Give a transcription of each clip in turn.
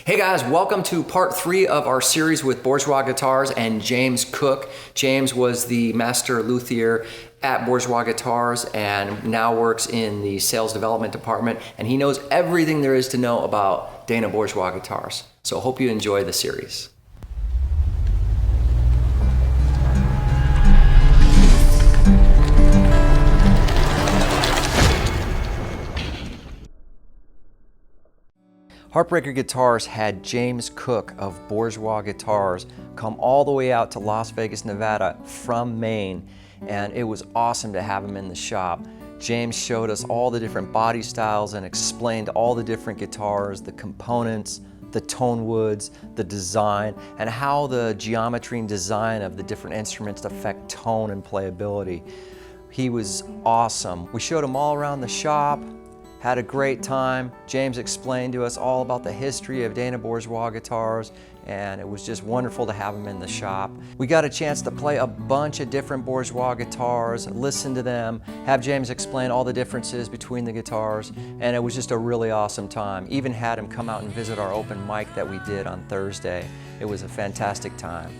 Hey guys, welcome to part 3 of our series with Bourgeois Guitars and James Cook. James was the master luthier at Bourgeois Guitars and now works in the sales development department, and he knows everything there is to know about Dana Bourgeois Guitars. So I hope you enjoy the series. Heartbreaker Guitars had James Cook of Bourgeois Guitars come all the way out to Las Vegas, Nevada from Maine, and it was awesome to have him in the shop. James showed us all the different body styles and explained all the different guitars, the components, the tone woods, the design, and how the geometry and design of the different instruments affect tone and playability. He was awesome. We showed him all around the shop, had a great time. James explained to us all about the history of Dana Bourgeois Guitars, and it was just wonderful to have him in the shop. We got a chance to play a bunch of different Bourgeois guitars, listen to them, have James explain all the differences between the guitars, and it was just a really awesome time. Even had him come out and visit our open mic that we did on Thursday. It was a fantastic time.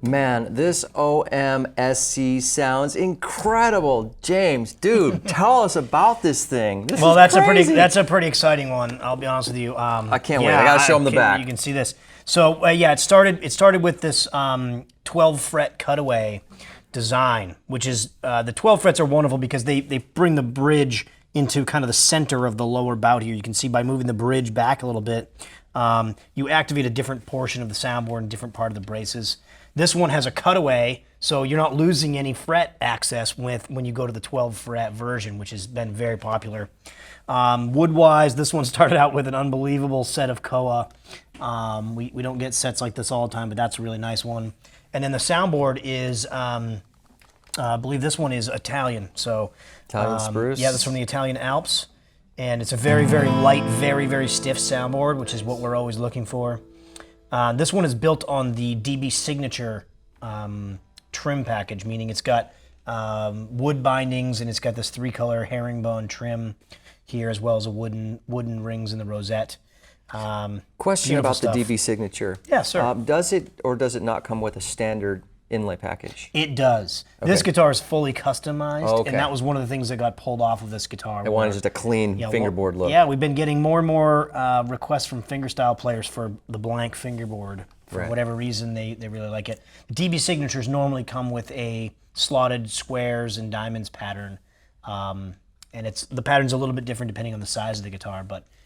Man, this OMSC sounds incredible. James, dude, tell us about this thing. This is crazy. That's a pretty exciting one. I'll be honest with you. I can't wait. I gotta show them the back. You can see this. So yeah, it started with this 12 fret cutaway design, which is the 12 frets are wonderful because they bring the bridge into kind of the center of the lower bout here. You can see by moving the bridge back a little bit, you activate a different portion of the soundboard and different part of the braces. This one has a cutaway, so you're not losing any fret access when you go to the 12 fret version, which has been very popular. Wood-wise, this one started out with an unbelievable set of koa. We don't get sets like this all the time, but that's a really nice one. And then the soundboard is, I believe this one is Italian. So Italian spruce? Yeah, that's from the Italian Alps. And it's a very, very light, very, very stiff soundboard, which is what we're always looking for. This one is built on the DB Signature trim package, meaning it's got wood bindings and it's got this 3-color herringbone trim here, as well as a wooden rings in the rosette. Question about the DB Signature. Yeah, sir. Does it or does it not come with a standard inlay package? It does. Okay. This guitar is fully customized, and that was one of the things that got pulled off of this guitar. They wanted just a clean fingerboard look. Yeah, we've been getting more and more requests from fingerstyle players for the blank fingerboard. For whatever reason, they really like it. DB Signatures normally come with a slotted squares and diamonds pattern, and the pattern's a little bit different depending on the size of the guitar,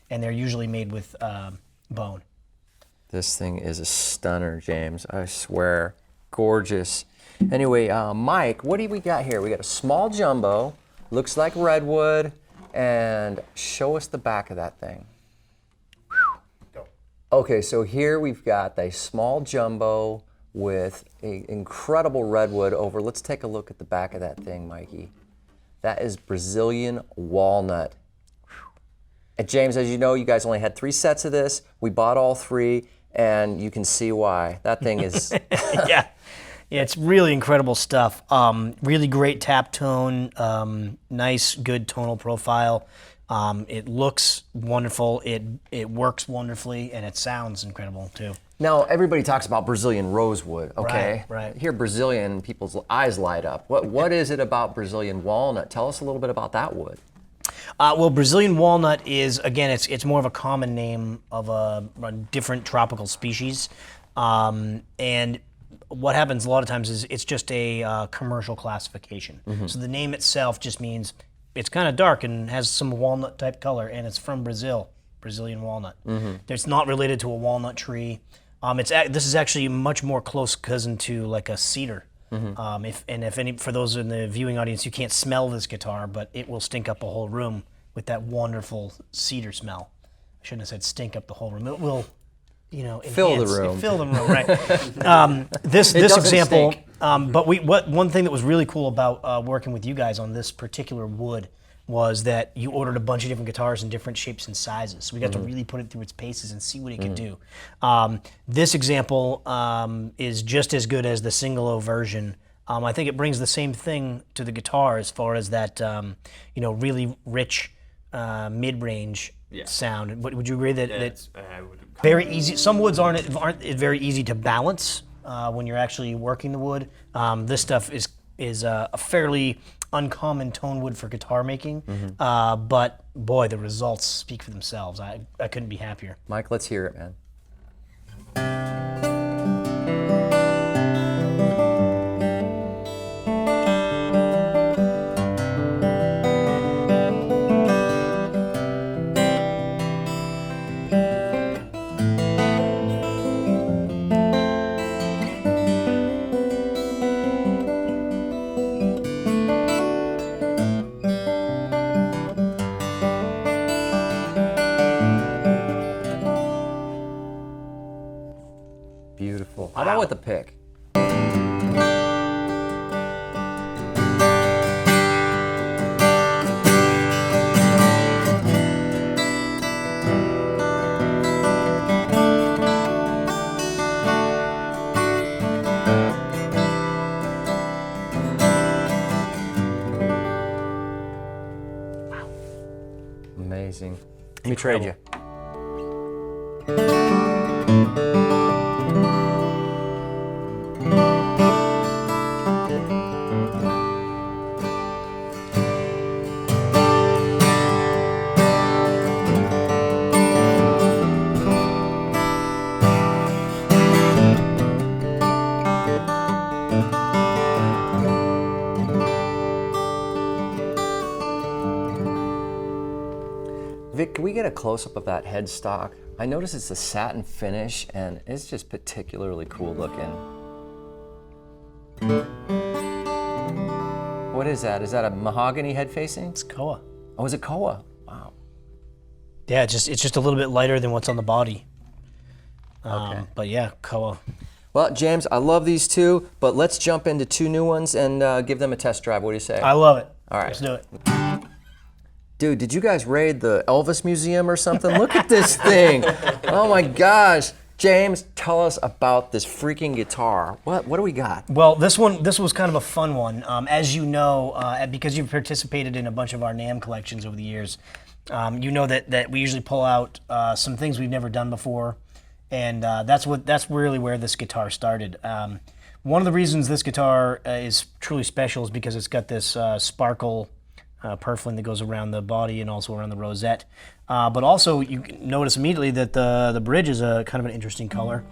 and they're usually made with bone. This thing is a stunner, James. I swear. Gorgeous. Anyway, Mike, what do we got here? We got a small jumbo, looks like redwood, and show us the back of that thing. Okay, so here we've got a small jumbo with an incredible redwood over. Let's take a look at the back of that thing, Mikey. That is Brazilian walnut. And James, as you know, you guys only had 3 sets of this. We bought all 3, and you can see why. That thing is... Yeah, it's really incredible stuff. Really great tap tone, nice, good tonal profile. It looks wonderful, it works wonderfully, and it sounds incredible too. Now, everybody talks about Brazilian rosewood, okay? Right. Here, Brazilian, people's eyes light up. What is it about Brazilian walnut? Tell us a little bit about that wood. Well, Brazilian walnut is, again, it's more of a common name of a different tropical species. And what happens a lot of times is it's just a commercial classification. Mm-hmm. So the name itself just means it's kind of dark and has some walnut type color, and it's from Brazil. Brazilian walnut. It's not related to a walnut tree. This is actually a much more close cousin to like a cedar. For those in the viewing audience, you can't smell this guitar, but it will stink up a whole room with that wonderful cedar smell. I shouldn't have said stink up the whole room. It will, Fill the room. Fill the room, right? This example. But one thing that was really cool about working with you guys on this particular wood was that you ordered a bunch of different guitars in different shapes and sizes. So we got to really put it through its paces and see what it could do. This example is just as good as the single O version. I think it brings the same thing to the guitar as far as that, really rich mid-range sound. Would you agree that I would very easy? Some woods aren't very easy to balance when you're actually working the wood. This stuff is a fairly uncommon tone wood for guitar making, but boy, the results speak for themselves. I couldn't be happier. Mike, let's hear it, man. Beautiful. How about with the pick? Amazing. Let me trade you. Vic, can we get a close-up of that headstock? I notice it's a satin finish, and it's just particularly cool looking. What is that? Is that a mahogany head facing? It's koa. Oh, is it koa? Wow. Yeah, it's just a little bit lighter than what's on the body. Okay. But yeah, koa. Well, James, I love these two, but let's jump into two new ones and give them a test drive. What do you say? I love it. All right. Let's do it. Dude, did you guys raid the Elvis Museum or something? Look at this thing. Oh my gosh. James, tell us about this freaking guitar. What do we got? Well, this was kind of a fun one. As you know, because you've participated in a bunch of our NAMM collections over the years, you know that we usually pull out some things we've never done before, and that's really where this guitar started. One of the reasons this guitar is truly special is because it's got this sparkle purfling that goes around the body and also around the rosette. But also you can notice immediately that the bridge is a kind of an interesting color.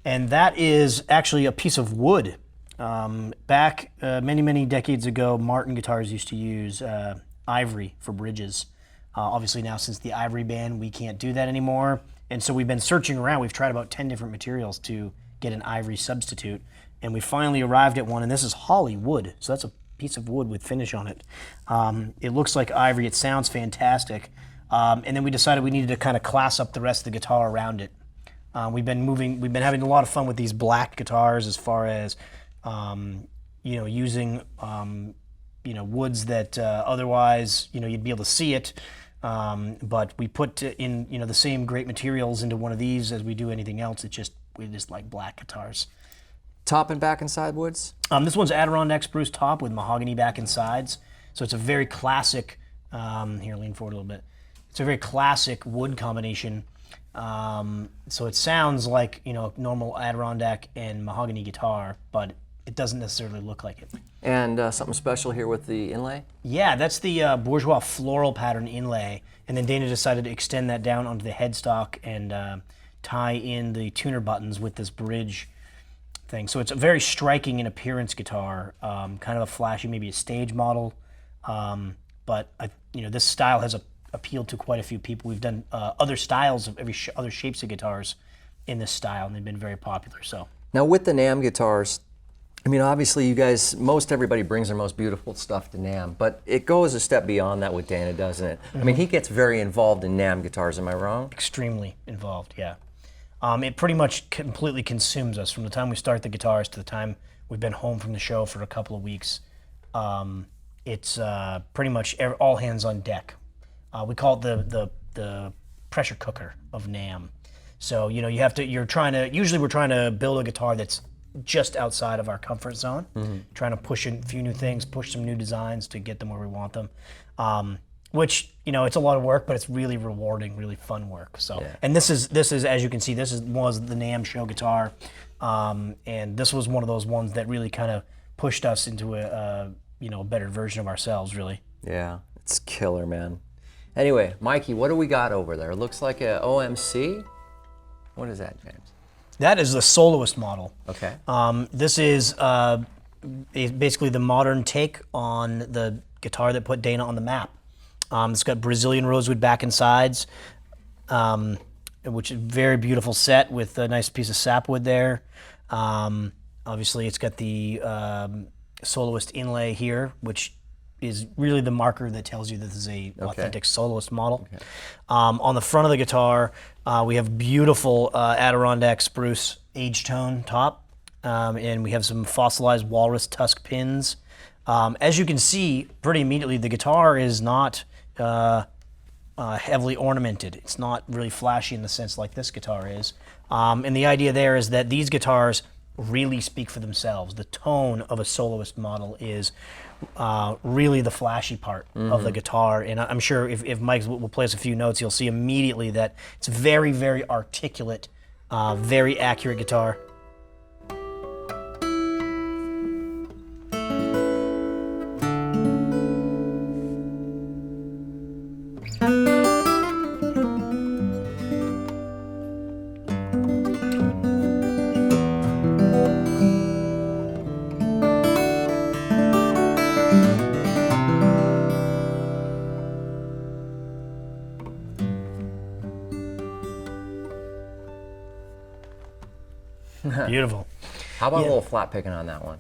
And that is actually a piece of wood. Back many decades ago, Martin guitars used to use ivory for bridges. Obviously now since the ivory ban, we can't do that anymore. And so we've been searching around. We've tried about 10 different materials to get an ivory substitute. And we finally arrived at one, and this is holly wood. So that's a piece of wood with finish on it. It looks like ivory. It sounds fantastic. And then we decided we needed to kind of class up the rest of the guitar around it. We've been having a lot of fun with these black guitars as far as using woods that otherwise you'd be able to see it. But we put in the same great materials into one of these as we do anything else. We just like black guitars. Top and back and side woods? This one's Adirondack spruce top with mahogany back and sides. So it's a very classic, here, lean forward a little bit. It's a very classic wood combination. So it sounds like, normal Adirondack and mahogany guitar, but it doesn't necessarily look like it. And something special here with the inlay? Yeah, that's the Bourgeois floral pattern inlay. And then Dana decided to extend that down onto the headstock and tie in the tuner buttons with this bridge thing. So it's a very striking in appearance guitar, kind of a flashy, maybe a stage model. But this style has appealed to quite a few people. We've done other styles of other shapes of guitars in this style, and they've been very popular. So now with the NAMM guitars, I mean, obviously you guys, everybody brings their most beautiful stuff to NAMM, but it goes a step beyond that with Dana, doesn't it? I mean, he gets very involved in NAMM guitars, am I wrong? Extremely involved, yeah. It pretty much completely consumes us from the time we start the guitars to the time we've been home from the show for a couple of weeks. It's pretty much all hands on deck. We call it the pressure cooker of NAMM. So, you know, usually we're trying to build a guitar that's just outside of our comfort zone, trying to push a few new things, push some new designs to get them where we want them. Which, you know, it's a lot of work, but it's really rewarding, really fun work. So, yeah. And this is, as you can see, was the NAMM show guitar, and this was one of those ones that really kind of pushed us into a better version of ourselves, really. Yeah, it's killer, man. Anyway, Mikey, what do we got over there? It looks like a OMC. What is that, James? That is the Soloist model. Okay. This is basically the modern take on the guitar that put Dana on the map. It's got Brazilian rosewood back and sides, which is a very beautiful set with a nice piece of sapwood there. Obviously, it's got the Soloist inlay here, which is really the marker that tells you this is a authentic Soloist model. Okay. On the front of the guitar, we have beautiful Adirondack spruce age tone top, and we have some fossilized walrus tusk pins. As you can see, pretty immediately, the guitar is not heavily ornamented. It's not really flashy in the sense like this guitar is. And the idea there is that these guitars really speak for themselves. The tone of a Soloist model is really the flashy part of the guitar. And I'm sure if Mike will play us a few notes, you'll see immediately that it's a very, very articulate, very accurate guitar. Beautiful. How about a little flat picking on that one?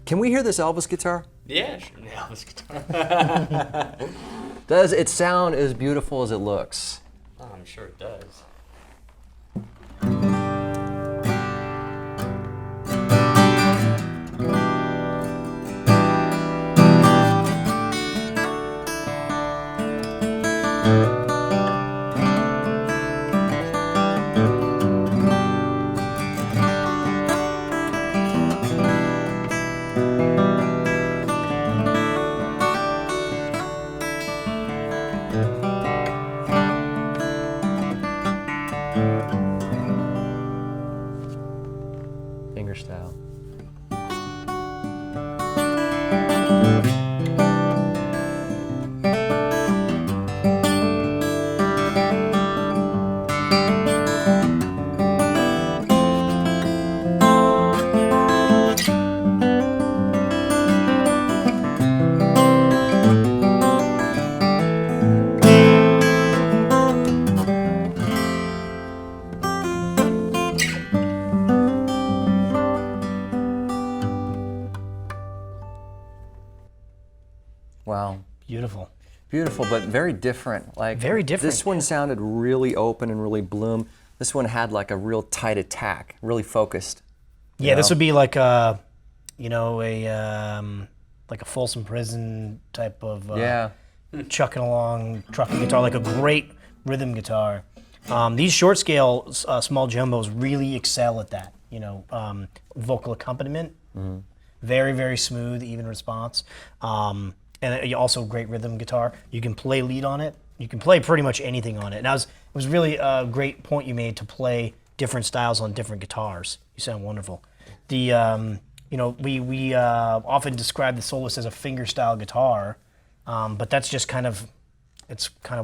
Can we hear this Elvis guitar? Yeah, sure. The Elvis guitar. Does it sound as beautiful as it looks? Oh, I'm sure it does. Style. Wow. Beautiful. Beautiful, but very different. Like very different. This one sounded really open and really bloom. This one had like a real tight attack, really focused. Yeah, this would be like a, like a Folsom Prison type of chucking along trucking guitar, like a great rhythm guitar. These short scale small jumbos really excel at that. Vocal accompaniment, very, very smooth, even response. and also great rhythm guitar. You can play lead on it. You can play pretty much anything on it. And it was really a great point you made to play different styles on different guitars. You sound wonderful. We often describe the Soloist as a finger style guitar, but that's just kind of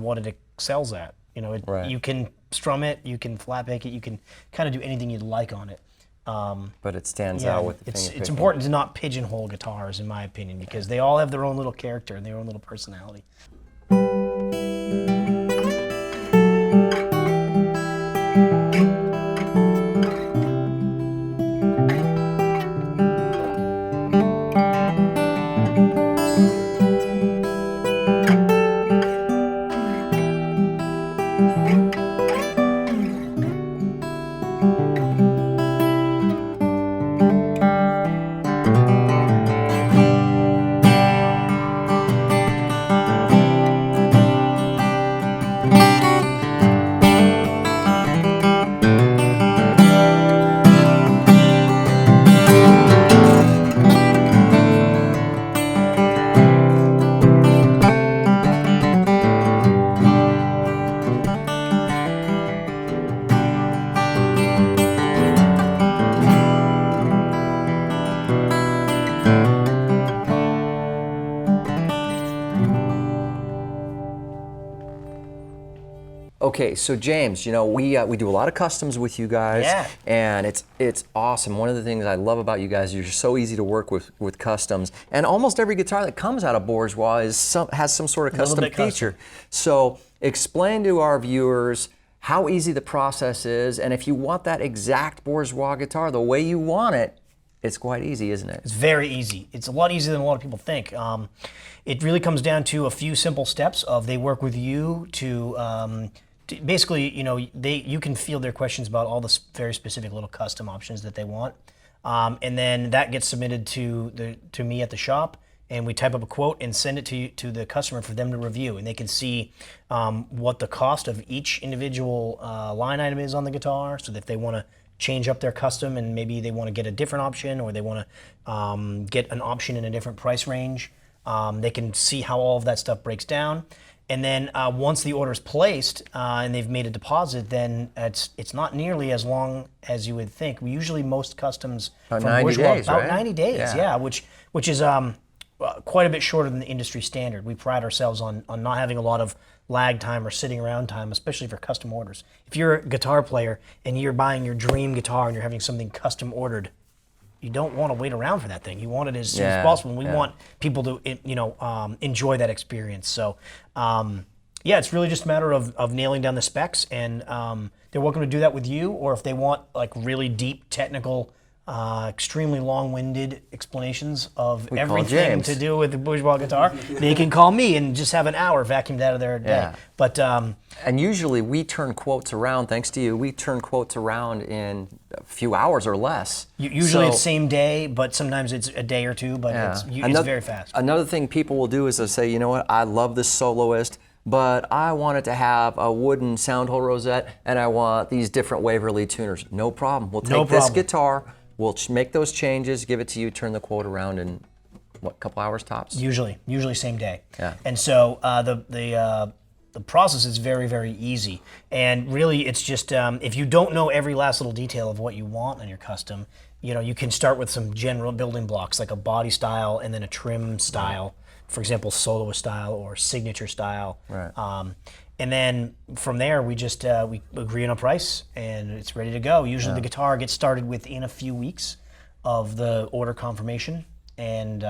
what it excels at. You can strum it, you can flat pick it, you can kind of do anything you'd like on it. But it stands out with the finger it's important to not pigeonhole guitars, in my opinion, because they all have their own little character and their own little personality. Okay, so James, we do a lot of customs with you guys, and it's awesome. One of the things I love about you guys is you're so easy to work with customs, and almost every guitar that comes out of Bourgeois has some sort of custom feature. So explain to our viewers how easy the process is, and if you want that exact Bourgeois guitar the way you want it, it's quite easy, isn't it? It's very easy. It's a lot easier than a lot of people think. It really comes down to a few simple steps of they work with you to basically, you can field their questions about all the very specific little custom options that they want, and then that gets submitted to me at the shop, and we type up a quote and send it to the customer for them to review, and they can see what the cost of each individual line item is on the guitar, so that if they want to change up their custom and maybe they want to get a different option, or they want to get an option in a different price range, they can see how all of that stuff breaks down. And then once the order is placed and they've made a deposit, then it's not nearly as long as you would think. Usually most customs about from 90 Bourgeois, days, about right? 90 days, which is quite a bit shorter than the industry standard. We pride ourselves on not having a lot of lag time or sitting around time, especially for custom orders. If you're a guitar player and you're buying your dream guitar and you're having something custom ordered, you don't want to wait around for that thing. You want it as soon as possible. And we want people to, enjoy that experience. So, it's really just a matter of nailing down the specs, and they're welcome to do that with you. Or if they want like really deep, technical, extremely long-winded explanations of everything to do with the Bourgeois guitar, they can call me and just have an hour vacuumed out of their day. But and usually we turn quotes around, thanks to you, we turn quotes around in a few hours or less. Usually it's same day, but sometimes it's a day or two, but it's very fast. Another thing people will do is they'll say, you know what, I love this Soloist, but I want it to have a wooden sound hole rosette, and I want these different Waverly tuners. No problem. We'll take this guitar, we'll make those changes, give it to you, turn the quote around in, what, couple hours tops? Usually same day. Yeah. And so the process is very, very easy. And really it's just, if you don't know every last little detail of what you want on your custom, you can start with some general building blocks, like a body style and then a trim style. For example, Soloist style or signature style. Right. And then from there, we just we agree on a price, and it's ready to go. Usually the guitar gets started within a few weeks of the order confirmation. And,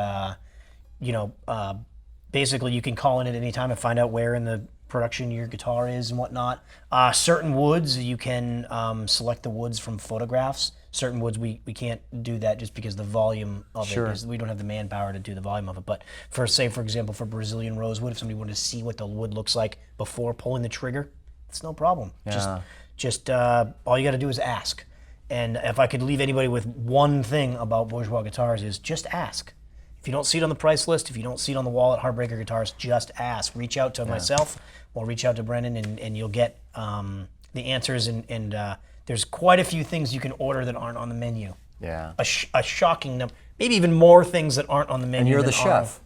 basically you can call in at any time and find out where in the production your guitar is and whatnot. Certain woods, you can select the woods from photographs. Certain woods, we can't do that just because the volume of it is, we don't have the manpower to do the volume of it. But for example, for Brazilian rosewood, if somebody wanted to see what the wood looks like before pulling the trigger, it's no problem. Just all you got to do is ask. And if I could leave anybody with one thing about Bourgeois guitars is just ask. If you don't see it on the price list, if you don't see it on the wall at Heartbreaker Guitars, just ask. Reach out to myself or reach out to Brendan, and you'll get the answers. And there's quite a few things you can order that aren't on the menu. Yeah. A shocking number, maybe even more things that aren't on the menu. And you're the chef.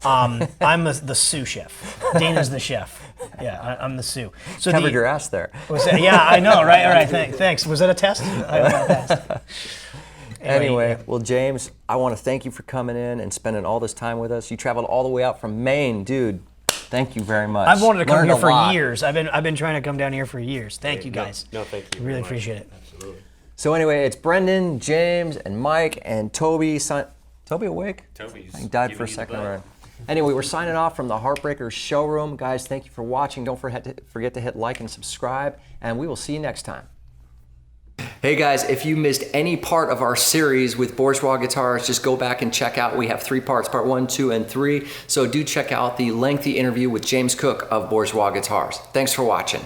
I'm the sous chef. Dana's the chef. Yeah, I'm the sous. So Covered your ass there. was that, yeah, I know, right? All right, thanks. Was that a test? I passed. Anyway, well, James, I want to thank you for coming in and spending all this time with us. You traveled all the way out from Maine, dude. Thank you very much. I've wanted to come Learned here a for lot. years. I've been trying to come down here for years. Thank you guys. No, thank you. Really very much. appreciate it. Absolutely. So anyway, it's Brendan, James, and Mike, and Toby. Toby awake? Toby's He died for a giving you the second bell. run. Anyway, we're signing off from the Heartbreaker showroom. Guys, thank you for watching. Don't forget to hit like and subscribe, and we will see you next time. Hey guys, if you missed any part of our series with Bourgeois Guitars, just go back and check out. We have 3 parts, part 1, 2, and 3. So do check out the lengthy interview with James Cook of Bourgeois Guitars. Thanks for watching.